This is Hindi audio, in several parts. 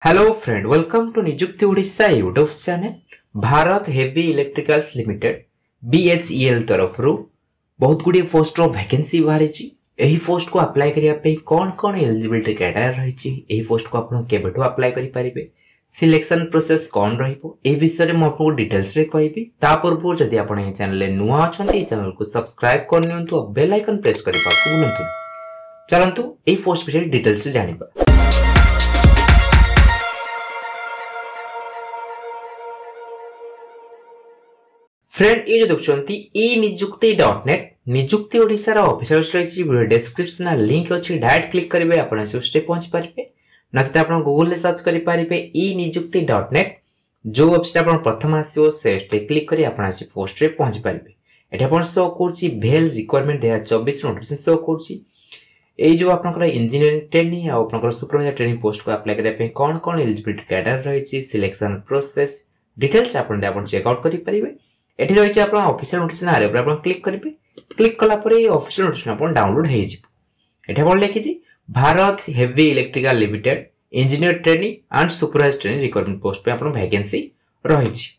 Hello friend, welcome to Nijukti Odisha YouTube channel. Bharat heavy electricals limited BHEL तरफ रू बहुत गुडी पोस्ट रो वैकेंसी बाहरी छी। एही पोस्ट को अप्लाई करिया पे कोन कोन एलिजिबिलिटी क्राइटेरिया रही छी, एही पोस्ट को आपण केबेठो अप्लाई करि परिबे, सिलेक्शन प्रोसेस कोन रहिबो, ए विषय रे म आपको डिटेल्स रे कहबी। ता पूर्व जदि आपण ए चैनल ले नुवा अछंती, ए चैनल को सब्सक्राइब कर नियंतु और बेल आइकन प्रेस करिबा को भूलंतु। चलंतु एही पोस्ट विषय डिटेल्स रे जानिबा। फ्रेंड, ये जो देखुंती ई निजुक्ति.net निजुक्ति ओडिसा रा ऑफिशियल वेबसाइट वीडियो डिस्क्रिप्शन ना लिंक अछि, डायरेक्ट क्लिक करिवे आपण से स्टेप पहुंच पारिबे। नसेते आपण गूगल ले सर्च करि पारिबे ई निजुक्ति.net। जो वेबसाइट आपण प्रथम आसीओ से स्टेप क्लिक करी आपण से पोस्ट रे पहुंच पारिबे। एटा आपण शो करछि भेल रिक्वायरमेंट 2024 नोटिफिकेशन शो करछि। ए जो आपनकर इंजीनियरिंग ट्रेनिंग आ आपनकर सुपरवाइजर ट्रेनिंग पोस्ट को अप्लाई करे पे कोन कोन एलिजिबिलिटी क्राइटेरिया रही छी, सिलेक्शन प्रोसेस डिटेल्स आपण चेक आउट करि पारिबे। एठी रही छै आपन ऑफिशियल नोटिफिकेशन आरे पर आपन क्लिक करिवे। क्लिक कला पर ऑफिशियल नोटिफिकेशन आपन डाउनलोड हे जी। एठी आपन लेखि छी Bharat heavy electrical limited engineer training and supervisor training requirement post पे आपन वैकेंसी रही छी।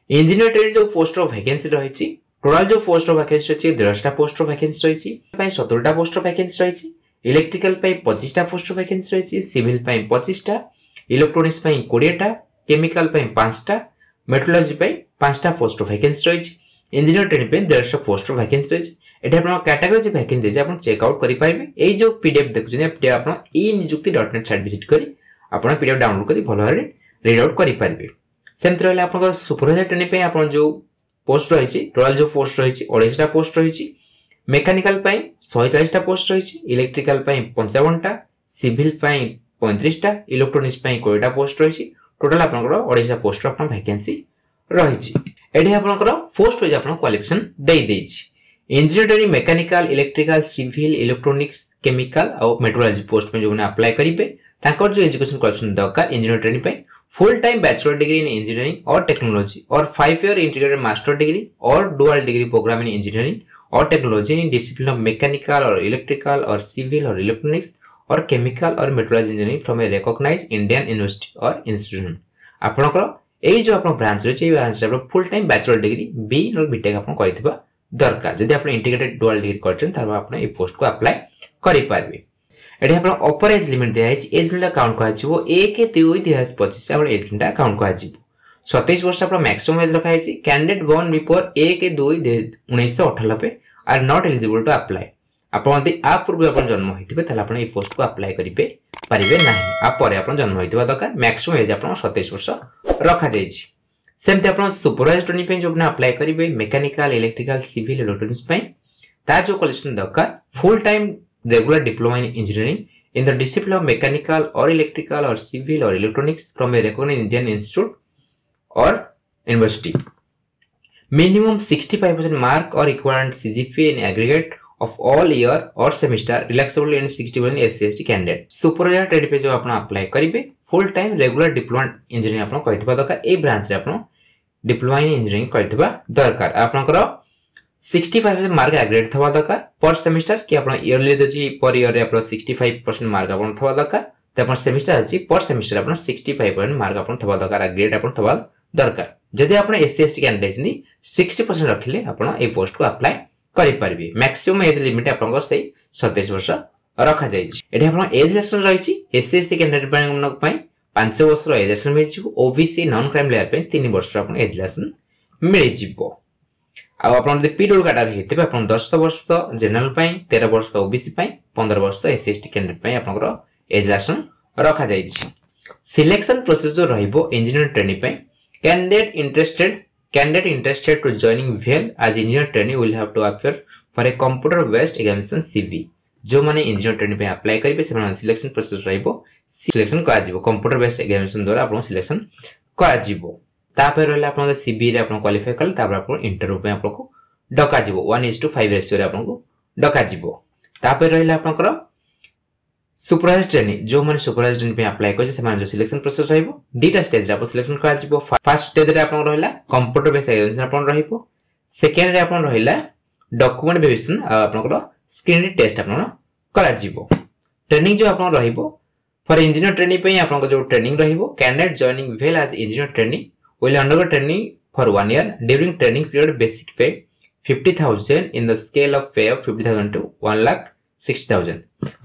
इंजीनियर ट्रेनिंग जो पोस्ट रो वैकेंसी रही छी, टोटल जो पोस्ट रो वैकेंसी अछि 150 टा पोस्ट रो वैकेंसी रही छी। पई 17 टा पोस्ट रो वैकेंसी रही छी। इलेक्ट्रिकल पई 25 टा पोस्ट रो वैकेंसी रही छी। सिविल पई 25 टा, इलेक्ट्रॉनिक्स पई 20 टा, केमिकल पई 5 टा, मेट्रोलॉजी पई 5 टा पोस्ट वैकेंसी रही छी। इंजीनियर ट्रेनिंग पे 150 पोस्ट वैकेंसी रही छी। एटा आपण कैटेगरी वैकेंसी दे आपण चेक आउट करि पाइबे। एई जो पीडीएफ देखुछन पीडीएफ आपण ई निजुक्ति.net साइट विजिट करी आपण पीडीएफ डाउनलोड करी भलो रे रीड आउट करि पाइबे। सेमते रहले आपण सुपरवाइजर ट्रेनिंग पे आपण जो पोस्ट रही छी, टोटल जो पोस्ट रही छी 28 टा पोस्ट रही छी। मैकेनिकल पई 140 टा पोस्ट रही छी, इलेक्ट्रिकल पई 55 टा, सिविल पई 35 टा, इलेक्ट्रॉनिक्स पई 20 टा पोस्ट रही छी। टोटल आपण 28 टा पोस्ट आपण वैकेंसी रही छी। एठी आपनकर पोस्ट वाइज आपन क्वालिफिकेशन देई देई छी। Engineer training mechanical, electrical, civil, electronics, chemical और मेट्रोलॉजी पोस्ट में जो ने अप्लाई करिवे ताकर जो एजुकेशन क्वालिफिकेशन दरकार इंजीनियर ट्रेनिंग पे full time bachelor degree in engineering और टेक्नोलॉजी और 5 ईयर इंटीग्रेटेड मास्टर डिग्री और dual degree programme in engineering और technology in discipline of mechanical और इलेक्ट्रिकल और सिविल और इलेक्ट्रॉनिक्स और केमिकल और metrology engineering from a recognised Indian university और इंस्टीट्यूशन। आपनकर एई जो आपन ब्रांच रे छै ब्रांच रे full time bachelor degree B और बीटेक आपन करितबा दरकार। जदि आपन इंटीग्रेटेड डुअल डिग्री करछन तब आपन ए पोस्ट को अप्लाई करि पारबे। एठी आपन अपर एज लिमिट दिया छै। एज लिमिट काउंट करा छिबो 1/2/2025 आपन एज लिमिट काउंट करा छिबो। 27 वर्ष आपन मैक्सिमम एज रखा छै। Candidate born before 1/2/1998 are not eligible to apply. आपन यदि आ पूर्व आपन जन्म होइतिबे तले आपन ए पोस्ट को अप्लाई करिवे पारिबे नाही। आ परे आपन जन्म होइतिबा दरकार। मैक्सिमम एज आपन 27 वर्ष रखा जाय छी। सेमते आपन सुपरवाइजर ट्रेनिंग पे जो अप्लाई करिवे मैकेनिकल, इलेक्ट्रिकल, सिविल, इलेक्ट्रॉनिक्स पे ता जो क्वालिफिकेशन दरकार full time regular diploma in engineering in the discipline of mechanical और इलेक्ट्रिकल और सिविल और electronics from a recognised Indian institute और यूनिवर्सिटी। मिनिमम 65% मार्क और equivalent CGPA in aggregate of all year or semester relaxable in 60% SC/ST candidate। Supervisor training पे जो आपण अप्लाई करिवे full time regular diploma engineering आपण करितबा दरकार। ए ब्रांच रे आपण डिप्लोमा इन इंजीनियरिंग करितबा दरकार। आपनकर 65% मार्क एग्रीगेट थवा दरकार पर सेमेस्टर कि आपण ईयरली दछि पर ईयर रे आपण 65% मार्क आपण थवा दरकार। त आपण सेमेस्टर अछि पर सेमेस्टर आपण 65% मार्क आपण थवा दरकार, एग्रीगेट आपण थवा दरकार। जदि आपण SC/ST कैंडिडेट छिनि 60% रखिले आपण ए पोस्ट को अप्लाई करि पारबे। मैक्सिमम एज लिमिट आपन से 27 वर्ष रखा जाय छी। एठी आपन एज रिलेक्शन रही छी। SC/ST कैंडिडेट पई 5 वर्ष रो एज रिलेक्शन मिल छी। ओबीसी नॉन क्राइम लेयर पे 3 वर्ष आपन एज रिलेक्शन मिल जीवो। आ आपन दे पीडब्ल्यू कैटेगरी हेते आपन 10 वर्ष जनरल पई, 13 वर्ष ओबीसी पई, 15 वर्ष SC/ST कैंडिडेट पई आपन एज रिलेक्शन रखा जाय छी। सिलेक्शन प्रोसेस जो रहिबो इंजीनियर ट्रेनिंग पई Candidate interested to joining VL as engineer training will have to appear for a computer based examination CV। जो माने इंजीनियर ट्रेनिंग पे अप्लाई करिवे से माने सिलेक्शन प्रोसेस रहिबो। सिलेक्शन करा जिवो कंप्यूटर बेस्ड एग्जामिनेशन द्वारा आपन सिलेक्शन करा जिवो। तापर रहले आपन सीबी रे आपन क्वालिफाई करले तापर आपन इंटरव्यू पे आपन को डका जिवो 1:5 रेशियो रे आपन को डका जिवो। तापर रहले आपन सुपरवाइजर ट्रेनिंग जो माने सुपरवाइजर ट्रेनिंग पे अप्लाई करछे से माने जो सिलेक्शन प्रोसेस रहिबो। दीटा स्टेज रे आपन सिलेक्शन करा जिवो। फर्स्ट स्टेज रे आपन रहला कंप्यूटर बेस्ड एग्जामिनेशन आपन रहिबो। सेकंड रे आपन रहला डॉक्यूमेंट वेरिफिकेशन आपन स्क्रीन टेस्ट आपन करा जिवो। ट्रेनिंग जो आपन रहिबो फॉर इंजीनियर ट्रेनिंग पे आपन जो ट्रेनिंग रहिबो candidate joining well as engineer training will undergo training for 1 year during training period basic pay 50,000 in the scale of pay of 50,000 to 1,60,000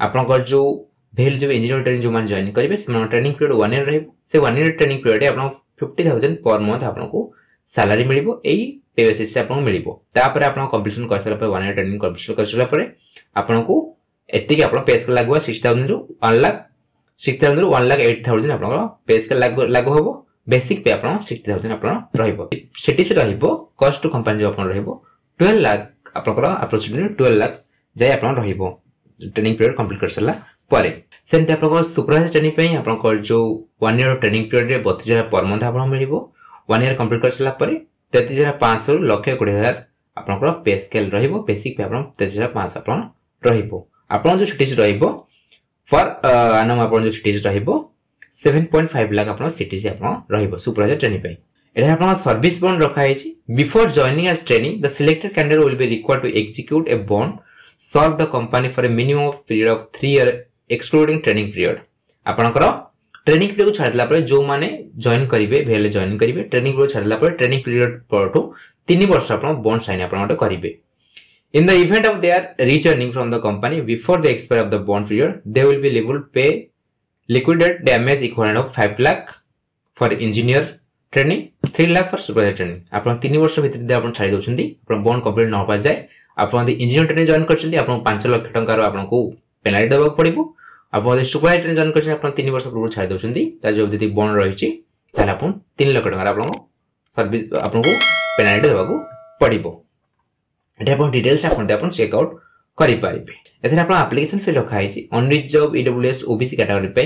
आपन जो भेल जो इंजीनियर ट्रेनिंग जो मान जॉइन करिवे से ट्रेनिंग पीरियड 1 ईयर रहिबो से 1 ईयर ट्रेनिंग पीरियड आपन 50,000 पर मंथ आपन को सैलरी मिलिबो एई पे बेसिस से आपन मिलिबो तापर आपन कंप्लीशन कर सला पर 1 ईयर ट्रेनिंग कंप्लीशन कर सला पर आपन को एति आपन पे स्केल लागबो 6,000 टू 1,60,000 टू 1,08,000 आपन पे स्केल लागू होबो बेसिक पे आपन 60,000 आपन रहिबो सिटी से रहिबो कॉस्ट टू कंपनी जो आपन रहिबो 12 लाख आपन अप्रोक्सीमेटली 12 लाख जाय आपन रहिबो ट्रेनिंग पीरियड कंप्लीट कर सला परे सेंते आपन सुपरवाइजर ट्रेनिंग पे आपन जो 1 ईयर ट्रेनिंग पीरियड रे 32,000 पर मंथ आपन मिलिबो 1 ईयर कंप्लीट कर सला परे 33,500 लक्ष 20,000 आपन पे स्केल रहिबो बेसिक पे आपन 33,500 आपन रहिबो आपन जो सिटीज रहिबो फॉर आनम आपन जो सिटीज रहिबो 7.5 लाख आपन सिटीज आपन रहिबो सुपरवाइजर ट्रेनिंग पे एटा आपन सर्विस बॉन्ड रखा हैछि before joining as training the selected candidate will be required to execute a bond serve the company for a minimum period of 3 year excluding training period आपनकर ट्रेनिंग पीरियड को छाडला पर जो माने जॉइन करिवे भेले जॉइन करिवे ट्रेनिंग पीरियड छाडला पर ट्रेनिंग पीरियड परठो 3 वर्ष आपन बॉन्ड साइन आपन करिवे in the event of their returning from the company before the expiry of the bond period they will be liable to pay liquidated damage equivalent of 5 lakh for engineer training 3 lakh for supervisor training आपन 3 वर्ष भीतर दे आपन छाडी दोछंती आपन बॉन्ड कंप्लीट न पास जाय आपन इंजीनियर ट्रेनिंग जॉइन करछंती आपन 5 लाख टंका रो आपन को पेनाल्टी देबा पड़िबो आपन सुपरवाइजर ट्रेनिंग जॉइन करछन आपन 3 वर्ष पूर्व छाडी दोछंती ता जो यदि बॉन्ड रहिछि ताले आपन 3 लाख टंका आपन सर्विस आपन को पेनाल्टी देबा को पड़िबो एटा अपन डिटेल्स अपन चेक आउट करि पारिबे एथरे अपन एप्लीकेशन फी रखा हैछि अनरिजर्व ईडब्ल्यूएस ओबीसी कैटेगरी पे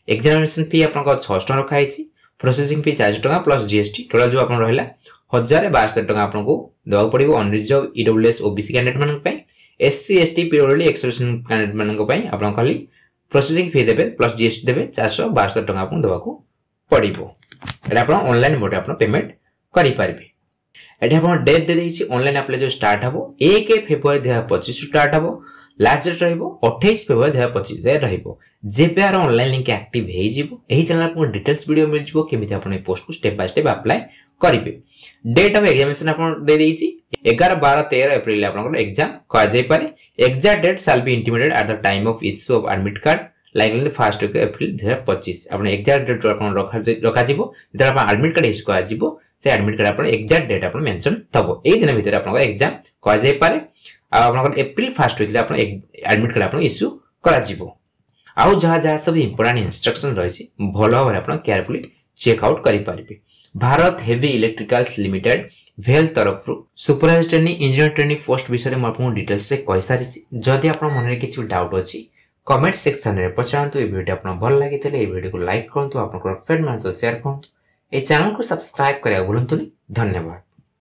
एग्जामिनेशन फी अपन को 600 टका रखा हैछि प्रोसेसिंग फी 400 टका प्लस जीएसटी टोटल जो अपन रहला 1072 टका अपन को देबा पड़िबो अनरिजर्व ईडब्ल्यूएस ओबीसी कैंडिडेट मन पे SC ST PWD exclusion candidate मन पे अपन खाली प्रोसेसिंग फी देबे प्लस जीएसटी देबे 472 टका अपन देबा को पड़िबो एटा अपन ऑनलाइन मोड अपन पेमेंट करि पारिबे एटा अपन डेट दे देछि ऑनलाइन अप्लाई जो स्टार्ट हबो 1 फेब्रुआरी 2025 स्टार्ट हबो लास्ट डेट रहइबो 28 फेब्रुआरी 2025 जाय रहइबो जेबे आर ऑनलाइन लिंक एक्टिव हे जिवो एही चैनल पर डिटेल्स वीडियो मिल जिवो केमिति अपन पोस्ट को स्टेप बाय स्टेप अप्लाई करिवे डेट ऑफ एग्जामिनेशन अपन दे देछि 11 12 13 अप्रैल अपन एग्जाम का जाय पारे exact date shall be intimated at the time of issue of admit card likely first week April 2025 अपन एग्जैक्ट डेट अपन रखा जिवो जेता अपन एडमिट कार्ड इश्यू का जिवो से एडमिट कार्ड अपन एग्जैक्ट डेट अपन मेंशन तबो एई दिन भीतर अपन एग्जाम का जाय पारे अपन अप्रैल फर्स्ट वीक अपन एडमिट कार्ड अपन इश्यू करा जिवो आउ जहा जहा सब इंपोर्टेंट इंस्ट्रक्शन रहिछि भलो भाबरे अपन केयरफुली चेक आउट करि पारिबे भारत हेवी इलेक्ट्रिकल्स लिमिटेड भेल तरफ supervisor training engineer training post विषय में आपन डिटेल्स रे कहि सारिछि जदि आपन मन रे किछि डाउट अछि कमेंट सेक्शन रे पचांतु ए वीडियो आपन भल लागितले ए वीडियो को लाइक करंतु आपन फ्रेंड मान शेयर करंतु ए चैनल को सब्सक्राइब करिया भूलंतुनी धन्यवाद।